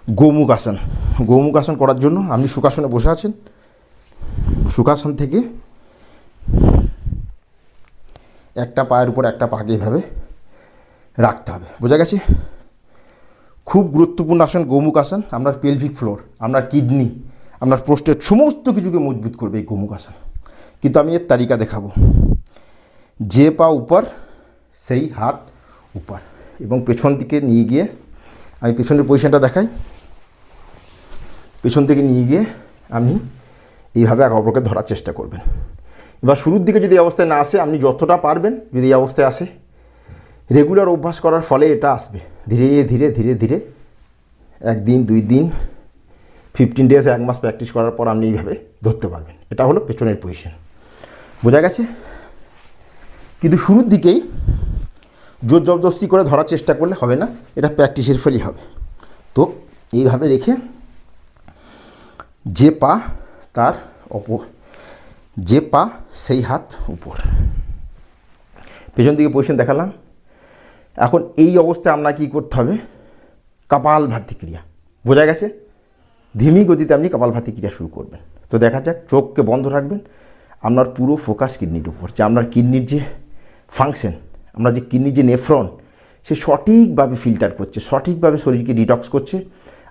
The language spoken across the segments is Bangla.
গোমুখ আসন। গোমুখ আসন করার জন্য আপনি সুখাসনে বসে আছেন। সুখাসন থেকে একটা পায়ের উপর একটা পাকে এভাবে রাখতে হবে, বোঝা গেছে? খুব গুরুত্বপূর্ণ আসন গোমুখ আসন। আপনার পেলভিক ফ্লোর, আপনার কিডনি, আপনার প্রোস্টেট সমস্ত কিছুকে মজবুত করবে এই গোমুখ আসন। কিন্তু আমি এর তালিকা দেখাবো। যে পা উপর সেই হাত উপর, এবং পেছন দিকে নিয়ে গিয়ে আমি পেছনের পজিশনটা দেখাই। পেছন থেকে নিয়ে গিয়ে আপনি এইভাবে একে অপরকে ধরার চেষ্টা করবেন। এবার শুরুর দিকে যদি এই অবস্থায় না আসে, আপনি যতটা পারবেন যদি এই অবস্থায় আসে, রেগুলার অভ্যাস করার ফলে এটা আসবে। ধীরে ধীরে ধীরে ধীরে 1 দিন 2 দিন 15 ডেজ 1 মাস প্র্যাকটিস করার পর আপনি এইভাবে ধরতে পারবেন। এটা হলো পেছনের পজিশন, বোঝা গেছে? কিন্তু শুরুর দিকেই জোর জবরদস্তি করে ধরার চেষ্টা করলে হবে না, এটা প্র্যাকটিসের ফলেই হবে। তো এইভাবে রেখে যে পা তার যে পা সেই হাত উপর, পেছন দিকে পজিশন দেখালাম। এখন এই অবস্থায় আপনার কী করতে হবে? কপালভাতি ক্রিয়া, বোঝা গেছে? ধীমি গতিতে আপনি কপালভাতি ক্রিয়া শুরু করবেন। তো দেখা যাক, চোখকে বন্ধ রাখবেন। আপনার পুরো ফোকাস কিডনির উপর, যে আপনার কিডনির যে ফাংশন, আমরা যে কিডনির যে নেফ্রন, সে সঠিকভাবে ফিল্টার করছে, সঠিকভাবে শরীরকে ডিটক্স করছে।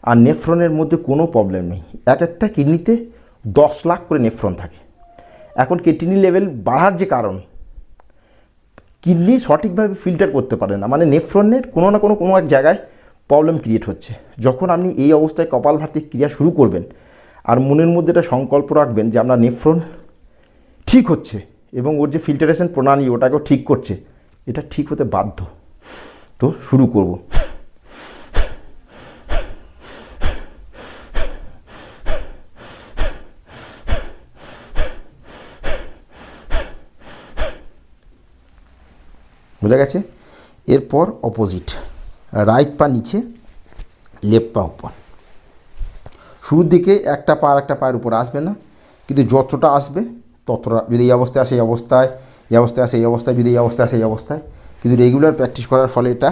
আর নেফ্রনের মধ্যে কোনো প্রবলেম নেই। এক একটা কিডনিতে 10 লাখ করে নেফ্রন থাকে। এখন কিডনি লেভেল বাড়ার যে কারণ, কিডনি সঠিকভাবে ফিল্টার করতে পারে না, মানে নেফ্রনের কোনো না কোনো এক জায়গায় প্রবলেম ক্রিয়েট হচ্ছে। যখন আপনি এই অবস্থায় কপালভাতি ক্রিয়া শুরু করবেন আর মনের মধ্যে একটা সংকল্প রাখবেন যে আপনার নেফ্রন ঠিক হচ্ছে এবং ওর যে ফিল্টারেশন প্রণালী ওটাকেও ঠিক করছে, এটা ঠিক হতে বাধ্য। তো শুরু করব। বোঝা গেছে? এরপর অপোজিট, রাইট পা নিচে, লেফট পা উপর। শুরুর দিকে একটা পা আর একটা পায়ের উপর আসবে না, কিন্তু যতটা আসবে ততটা, যদি এই অবস্থায় আসে এই অবস্থায়, এই অবস্থায় আসে এই অবস্থায়, যদি এই অবস্থায় আসে এই অবস্থায়, কিন্তু রেগুলার প্র্যাকটিস করার ফলে এটা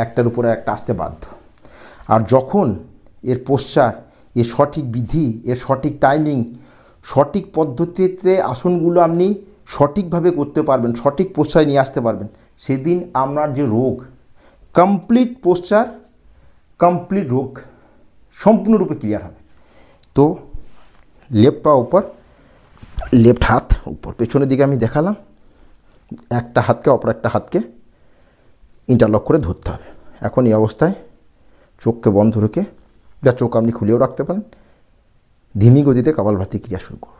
একটার উপরে একটা আসতে বাধ্য। আর যখন এর পোশ্চার, এর সঠিক বিধি, এর সঠিক টাইমিং, সঠিক পদ্ধতিতে আসনগুলো আপনি সঠিকভাবে করতে পারবেন, সঠিক পোশ্চারে নিয়ে আসতে পারবেন, সেদিন আপনার যে রোগ, কমপ্লিট পোশ্চার, কমপ্লিট রোগ সম্পূর্ণরূপে ক্লিয়ার হবে। তো লেফট পা উপর, লেফট হাত উপর, পেছনের দিকে আমি দেখালাম। একটা হাতকে অপর একটা হাতকে ইন্টারলক করে ধরতে হবে। এখন এই অবস্থায় চোখকে বন্ধ রেখে, যা চোখ আপনি খুলেও রাখতে পারেন, ধীমি গতিতে কপালভাতি ক্রিয়া শুরু করুন।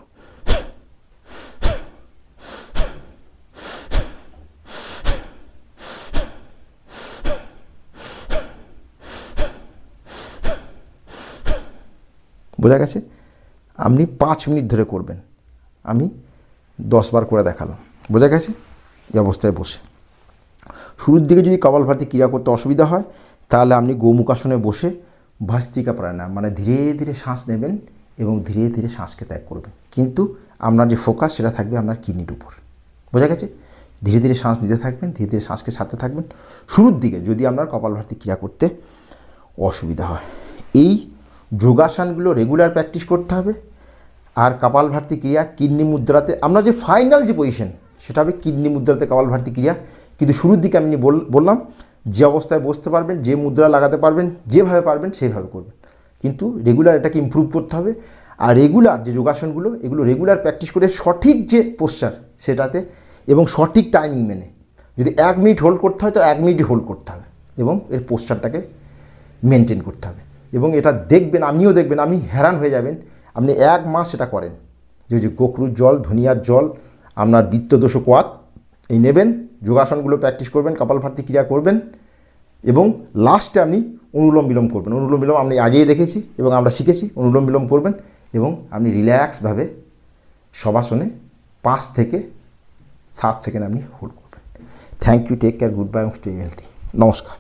বোঝা গেছে? আপনি 5 মিনিট ধরে করবেন, আমি 10 বার করে দেখালাম। বোঝা গেছে? এই অবস্থায় বসে শুরুর দিকে যদি কপালভাতি ক্রিয়া করতে অসুবিধা হয়, তাহলে আপনি গোমুখ আসনে বসে ভাস্ত্রিকা প্রাণায়াম, মানে ধীরে ধীরে শ্বাস নেবেন এবং ধীরে ধীরে শ্বাসকে ত্যাগ করবেন। কিন্তু আপনার যে ফোকাস সেটা থাকবে আপনার কিডনির উপর। বোঝা গেছে? ধীরে ধীরে শ্বাস নিতে থাকবেন, ধীরে ধীরে শ্বাসকে ছাড়তে থাকবেন শুরুর দিকে, যদি আপনার কপালভাতি ক্রিয়া করতে অসুবিধা হয়। এই যোগাসনগুলো রেগুলার প্র্যাকটিস করতে হবে। আর কপালভাতি ক্রিয়া কিডনি মুদ্রাতে, আমরা যে ফাইনাল যে পজিশন সেটা হবে কিডনি মুদ্রাতে কপালভাতি ক্রিয়া। কিন্তু শুরুর দিকে আমি বললাম যে অবস্থায় বসতে পারবেন, যে মুদ্রা লাগাতে পারবেন, যেভাবে পারবেন সেইভাবে করবেন। কিন্তু রেগুলার এটাকে ইমপ্রুভ করতে হবে। আর রেগুলার যে যোগাসনগুলো, এগুলো রেগুলার প্র্যাকটিস করে সঠিক যে পোশ্চার সেটাতে, এবং সঠিক টাইমিং মেনে, যদি 1 মিনিট হোল্ড করতে হয় তো 1 মিনিটই হোল্ড করতে হবে, এবং এর পোশ্চারটাকে মেনটেন করতে হবে। এবং এটা দেখবেন, আপনিও দেখবেন, আপনি হ্যারান হয়ে যাবেন। আপনি 1 মাস সেটা করেন, যে গোখরুর জল, ধনিয়ার জল, আপনার বিত্তদোষ কোয়াত এই নেবেন, যোগাসনগুলো প্র্যাকটিস করবেন, কপালভাতি ক্রিয়া করবেন, এবং লাস্টে আপনি অনুলোম বিলোম করবেন। অনুলোম বিলোম আমি আগেই দেখেছি এবং আমরা শিখেছি। অনুলোম বিলোম করবেন এবং আপনি রিল্যাক্সভাবে শবাসনে 5 থেকে 7 সেকেন্ড আপনি হোল্ড করবেন। Thank you, take care, good bye, stay healthy. নমস্কার।